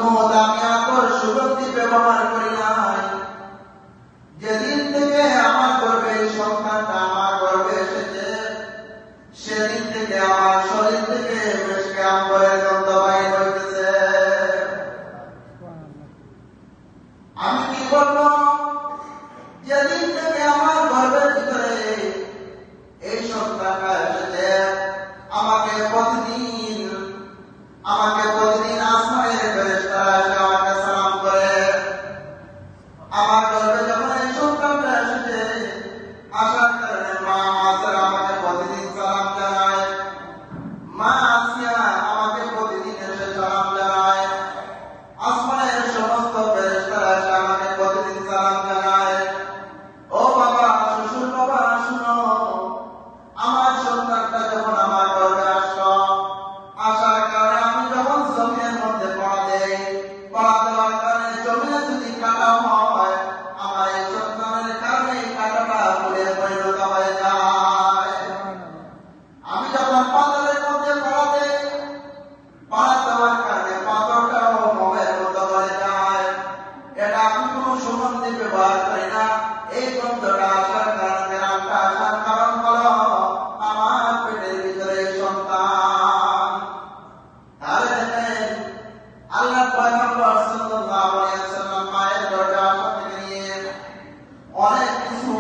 কোনো দামি আতর সুগন্ধি ব্যবহার করি নাই। যেদিন থেকে আমার গর্ভে সন্তানটা আমার গর্ভে এসেছে, সেদিন থেকে আমার শরীর থেকে মিশকে আম্বরের গন্ধ বাইর হইতেছে। আমি কি বলবো, যেদিন থেকে আমার গর্ভের ভিতরে এই সন্তানটা এসেছে, আমাকে প্রতিদিন আসমানের ফেরেশতারা এসে আমাকে সালাম করে। আমার গর্ভে যখন এই সন্তানটা এসেছে, আসার কারণে মা আসিয়া আমাকে প্রতিদিন সালাম জানায়। মা আসিয়া আমাকে প্রতিদিন এসে সালাম জানায়। আসমানের সমস্ত ফেরেশতারা এসে আমাকে প্রতিদিন সালাম জানায়। ও বাবা, শ্বশুর বাবা, শুনো, আমার সন্তানটা যখন আমার গর্ভে আসলো, আসার কারণে আমি যখন জমিনের মধ্যে পড়া দেই, পড়া দেওয়ার কারণে জমিনে যদি কাটা হয়, আমার এই সন্তানের কারণে কাটাটা ফুলে পরিণত হয়ে যায়। আমি যখন পাথরের মধ্যে পড়া দেই, পড়া দেওয়ার কারণে পাথরটাও মোমের মতো হয়ে যায়। এটা আমি কোনো সুগন্ধি ব্যবহার করি না। এই গন্ধটা আসার কারণে, নামটা আসার কারণ হলো আমার পেটের ভিতরে সন্তান। তাহলে দেখেন, আল্লাহ পয়গম্বর সাল্লাল্লাহু আলাইহি ওয়াসাল্লাম মায়ের গর্ভে আসা থেকে নিয়ে অনেক কিছু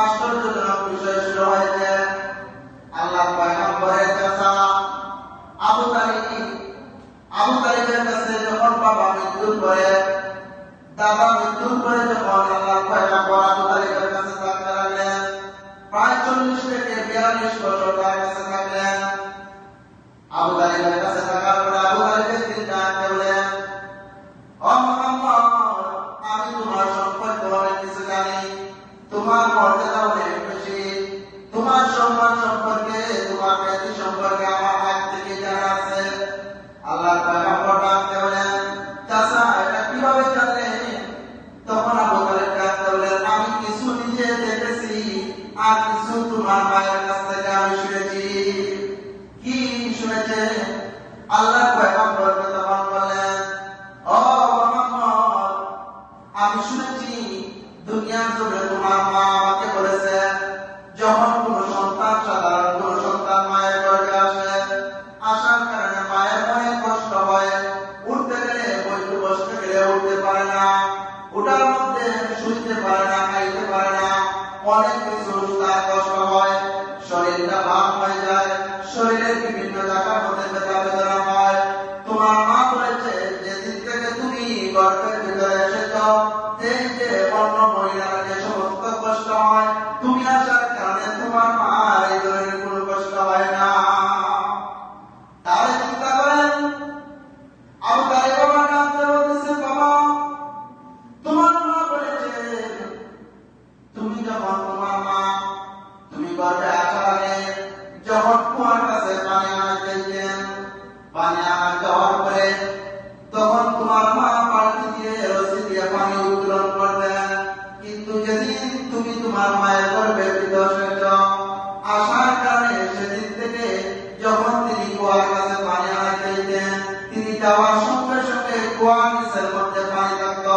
আশ্চর্যজনক বিষয় শুরু হয়েছে। আল্লাহ পয়গম্বরের চাচা আবু তালিবের কাছে যখন বাবা মৃত্যুর পরে, দাদা মৃত্যুর পরে যখন আল্লাহ পয়গম্বর আবু তালিবের কাছে থাকতে লাগলেন, প্রায় 40 থেকে 42 বছর তার কাছে থাকলেন। আবু তালিবের কাছে থাকার পরে আবু তালিবের তিনি ডাকতে বলেন, ও মুহাম্মদ, আমি তোমার সম্পর্কে অনেক কিছু জানি, তোমার মর্যাদা অনেক বেশি, তোমার সম্মান সম্পর্কে, তোমার খ্যাতি সম্পর্কে আমার আগ থেকে জানা আছে। আল্লাহ পয়গম্বর ডাকতে বলেন, চাচা, এটা কিভাবে জানলেন? তখন আবু তালিব ডাকতে বলেন, আমি কিছু নিজে দেখেছি, আর কিছু তোমার মায়ের কাছ থেকে আমি শুনেছি। কি শুনেছে? আল্লাহ পয়গম্বরকে তখন বললেন, ও মুহাম্মদ, আমি শুনেছি দুনিয়ার জমিনে তোমার মা আমাকে বলেছে, যখন কোনো সন্তান, সাধারণ কোনো সন্তান মায়ের গর্ভে আসে, আসার কারণে মায়ের অনেক কষ্ট হয়, উঠতে গেলে, বসতে গেলে উঠতে পারে না, ওটার মধ্যে শুইতে পারে না, খাইতে পারে না, অনেক কিছু তার কষ্ট হয়, শরীরটা ভাব হয়ে যায়, শরীরের বিভিন্ন জায়গার মধ্যে ব্যথা বেদনা হয়। তোমার মা বলেছে, যেদিন থেকে তুমি গর্ভের ভিতরে এসেছ, এই যে অন্য মহিলারা যে সমস্ত কষ্ট হয়, তুমি আসার কারণে তোমার মার এই ধরনের কোনো কষ্ট হয় না। তাহলে চিন্তা করেন, আবু তালিব বাবা ডাকতে বলতেছে, বাবা, তোমার মা বলেছে, তুমি যখন তুমি গর্ভে আসার আগে যখন কুয়ার কাছে পানি আনতে যেতেন, পানি আনা যাওয়ার পরে তখন তোমার মা বালতি দিয়ে, রশি দিয়ে পানি উত্তোলন করতেন। কিন্তু যেদিন তুমি তোমার মায়ের গর্ভে হয়েছ, আসার কারণে সেদিন থেকে যখন তিনি কুয়ার কাছে পানি আনতে যেতেন, তিনি যাওয়ার সঙ্গে সঙ্গে কুয়ার নিচের মধ্যে পানি থাকত।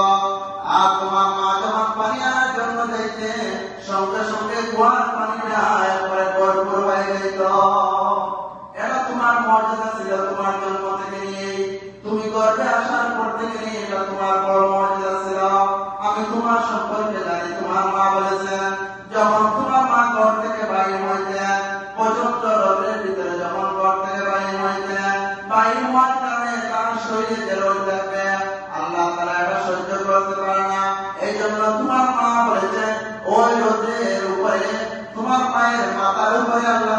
আর তোমার মা যখন পানি আনার জন্য যাইতেন, সঙ্গে সঙ্গে কুয়ার পানিটা একবারে ভরপুর হয়ে যেত। এটা তোমার মর্যাদা ছিল, তোমার জন্ম থেকে নিয়ে, তুমি গর্ভে আসার পর থেকে নিয়ে, এটা তোমার বড় মর্যাদা ছিল। আমি তোমার সম্পর্কে জানি। তোমার মা বলেছেন, যখন তোমার মা ঘর থেকে বাইরে হইতেন, পর্যন্ত রোদের ভিতরে যখন ঘর থেকে বাইরে হইতেন, বাইরে হওয়ার কারণে তার শরীরে যে রোদ থাকবে, আল্লাহ তাআলা এটা সহ্য করতে পারে না। এই জন্য তোমার মা বলেছেন, ওই রোদের উপরে, তোমার মায়ের মাথার উপরে আল্লাহ